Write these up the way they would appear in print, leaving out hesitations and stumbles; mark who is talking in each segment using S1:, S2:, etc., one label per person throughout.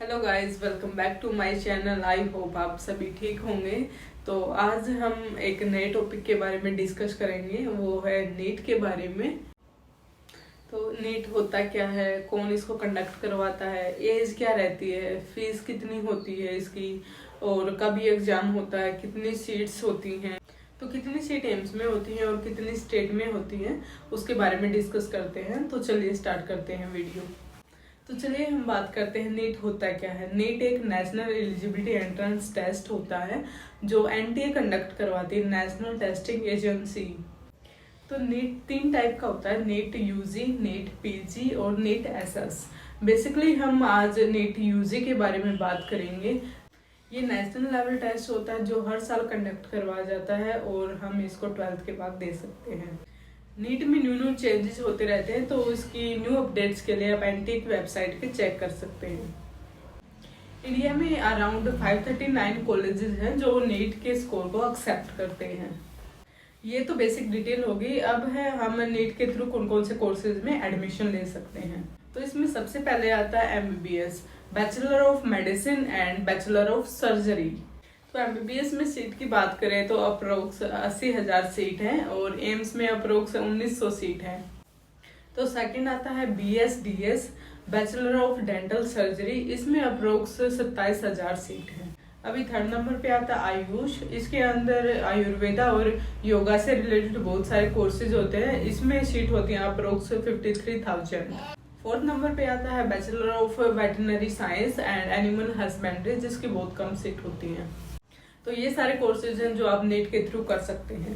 S1: Hello guys, welcome back to my channel. I hope आप सभी ठीक होंगे। तो आज हम एक नए टॉपिक के बारे में डिस्कस करेंगे, वो है नीट के बारे में। तो नीट होता क्या है, कौन इसको कंडक्ट करवाता है, एज क्या रहती है, फीस कितनी होती है इसकी, और कब ये एग्जाम होता है, कितनी सीट्स होती हैं, तो कितनी सीट एम्स में होती हैं और कितनी स्टेट में होती हैं, उसके बारे में डिस्कस करते हैं। तो चलिए स्टार्ट करते हैं वीडियो। तो चलिए हम बात करते हैं नीट होता क्या है। नीट एक नेशनल एलिजिबिलिटी एंट्रेंस टेस्ट होता है जो एनटीए कंडक्ट करवाती है, नेशनल टेस्टिंग एजेंसी। तो नीट 3 टाइप का होता है, नीट यूजी, नीट पीजी और नीट एसएस। बेसिकली हम आज नीट यूजी के बारे में बात करेंगे। ये नेशनल लेवल टेस्ट होता है जो हर साल कंडक्ट करवाया जाता है और हम इसको 12th के बाद दे सकते हैं। नीट में न्यू चेंजेस होते रहते हैं, तो उसकी न्यू अपडेट्स के लिए आप एनटीए की वेबसाइट पे चेक कर सकते हैं। इंडिया में अराउंड 539 कॉलेजेस हैं जो नीट के स्कोर को एक्सेप्ट करते हैं। ये तो बेसिक डिटेल होगी। अब है हम नीट के थ्रू कौन कौन से कोर्सेज में एडमिशन ले सकते हैं। तो इसमें सबसे पहले आता है MBBS, bachelor of medicine and bachelor of surgery. तो एमबीबीएस में सीट की बात करें तो अप्रोक्स 80,000 सीट है और एम्स में अप्रोक्स 1900 सीट है। तो सेकंड आता है बीएसडीएस, बैचलर ऑफ डेंटल सर्जरी। इसमें अप्रोक्स 27,000 सीट है। अभी थर्ड नंबर पे आता है आयुष। इसके अंदर आयुर्वेदा और योगा से रिलेटेड बहुत सारे कोर्सेज होते हैं। इसमें सीट होती है अप्रोक्स 53,000। फोर्थ नंबर पे आता है bachelor of veterinary science and animal husbandry, जिसकी बहुत कम सीट होती है। तो ये सारे कोर्सेज हैं जो आप नीट के थ्रू कर सकते हैं।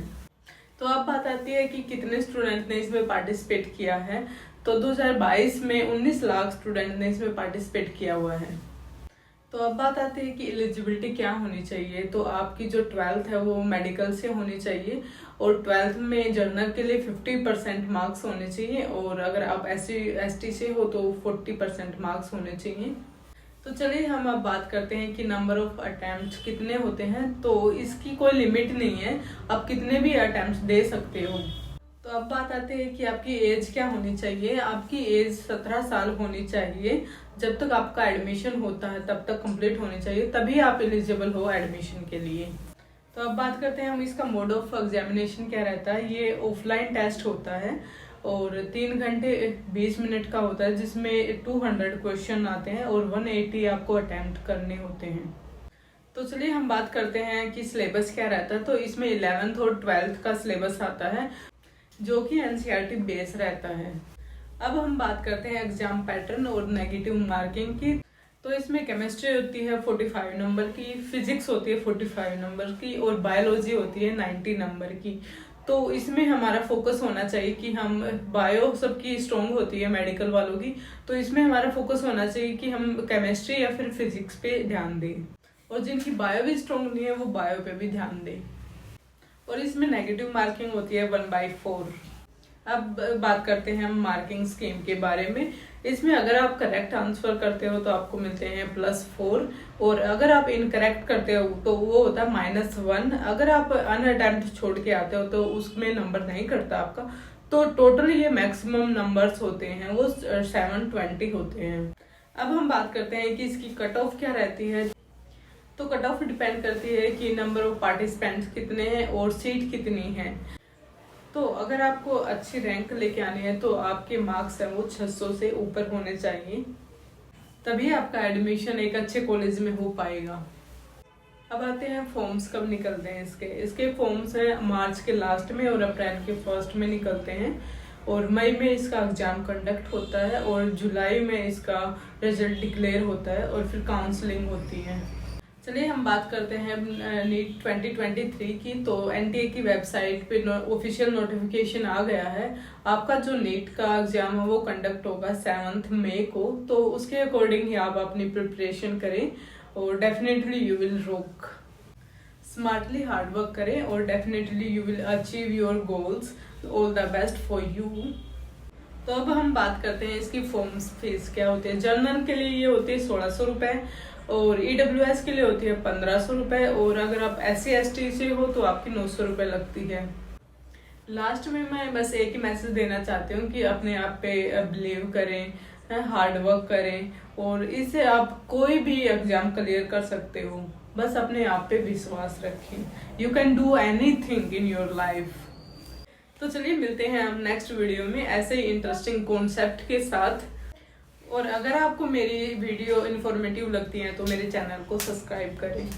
S1: तो अब बात आती है कि कितने स्टूडेंट ने इसमें पार्टिसिपेट किया है। तो 2022 में 19 लाख स्टूडेंट ने इसमें पार्टिसिपेट किया हुआ है। तो अब बात आती है कि एलिजिबिलिटी क्या होनी चाहिए। तो आपकी जो 12th है वो मेडिकल से होनी चाहिए और 12th में जर्नल के लिए 50% मार्क्स होने चाहिए और अगर आप SC/ST से हो तो 40% मार्क्स होने चाहिए। तो चलिए हम अब बात करते हैं कि नंबर ऑफ अटेम्प्ट कितने होते हैं। तो इसकी कोई लिमिट नहीं है, आप कितने भी अटेम्प्ट दे सकते हो। तो अब बात आती है कि आपकी एज क्या होनी चाहिए। आपकी एज 17 साल होनी चाहिए। जब तक आपका एडमिशन होता है तब तक कंप्लीट होनी चाहिए, तभी आप एलिजिबल हो एडमिशन के लिए। तो अब बात करते हैं हम इसका मोड ऑफ एग्जामिनेशन क्या रहता है। ये ऑफलाइन टेस्ट होता है और 3 घंटे 20 मिनट का होता है, जिसमें 200 क्वेश्चन आते हैं और 180 आपको अटेम्प्ट करने होते हैं। तो चलिए हम बात करते हैं कि सिलेबस क्या रहता है। तो इसमें 11th और 12th का सिलेबस आता है जो कि एनसीईआरटी बेस रहता है। अब हम बात करते हैं एग्जाम पैटर्न और नेगेटिव मार्किंग की। तो इसमें केमिस्ट्री होती है 45 नंबर की, फिजिक्स होती है 45 नंबर की और बायोलॉजी होती है 90 नंबर की। तो इसमें हमारा फोकस होना चाहिए कि हम बायो सबकी स्ट्रॉन्ग होती है मेडिकल वालों की, तो इसमें हमारा फोकस होना चाहिए कि हम केमिस्ट्री या फिर फिजिक्स पे ध्यान दें, और जिनकी बायो भी स्ट्रॉन्ग नहीं है वो बायो पे भी ध्यान दें। और इसमें नेगेटिव मार्किंग होती है 1/4। अब बात करते हैं हम मार्किंग स्कीम के बारे में। इसमें अगर आप करेक्ट आंसर करते हो तो आपको मिलते हैं +4 और अगर आप इनकरेक्ट करते हो तो वो होता है -1। अगर आप अनअटेम्प्ट छोड़ के आते हो तो उसमें नंबर नहीं करता आपका। तो टोटल ये मैक्सिमम नंबर्स होते हैं वो 720 होते हैं। अब हम बात करते हैं कि इसकी कट ऑफ क्या रहती है। तो कट ऑफ डिपेंड करती है कि नंबर ऑफ पार्टिसिपेंट्स कितने हैं और सीट कितनी है। तो अगर आपको अच्छी रैंक लेके आनी है तो आपके मार्क्स है वो 600 से ऊपर होने चाहिए, तभी आपका एडमिशन एक अच्छे कॉलेज में हो पाएगा। अब आते हैं फॉर्म्स कब निकलते हैं इसके फॉर्म्स है मार्च के लास्ट में और अप्रैल के फर्स्ट में निकलते हैं और मई में इसका एग्जाम कंडक्ट होता है और जुलाई में इसका रिजल्ट डिक्लेयर होता है और फिर काउंसलिंग होती है। चलिए हम बात करते हैं नीट 2023 की। तो एनटीए की वेबसाइट पे ऑफिशियल नोटिफिकेशन आ गया है। आपका जो नीट का एग्जाम है वो कंडक्ट होगा 7 मई को। तो उसके अकॉर्डिंग ही आप अपनी प्रिपरेशन करें और definitely you will rock. Smartly hard work करें और definitely you will achieve your goals. All the best for you. तो अब हम बात करते हैं इसकी फॉर्म्स फीस क्या होती है। जर्नल के लिए ये होती है 1600 रुपए और EWS के लिए होती है 1500 रुपए और अगर आप SC/ST से हो तो आपकी 900 रुपए लगती है। लास्ट में मैं बस एक ही मैसेज देना चाहती हूँ कि अपने आप पे बिलीव करें, हार्ड वर्क करें और इससे आप कोई भी एग्जाम क्लियर कर सकते हो। बस अपने आप पे विश्वास रखें। You can do anything in your life. तो चलिए मिलते हैं हम नेक्स्ट वीडियो में ऐसे ही इंटरेस्टिंग कॉन्सेप्ट के साथ। और अगर आपको मेरी वीडियो इन्फॉर्मेटिव लगती है तो मेरे चैनल को सब्सक्राइब करें।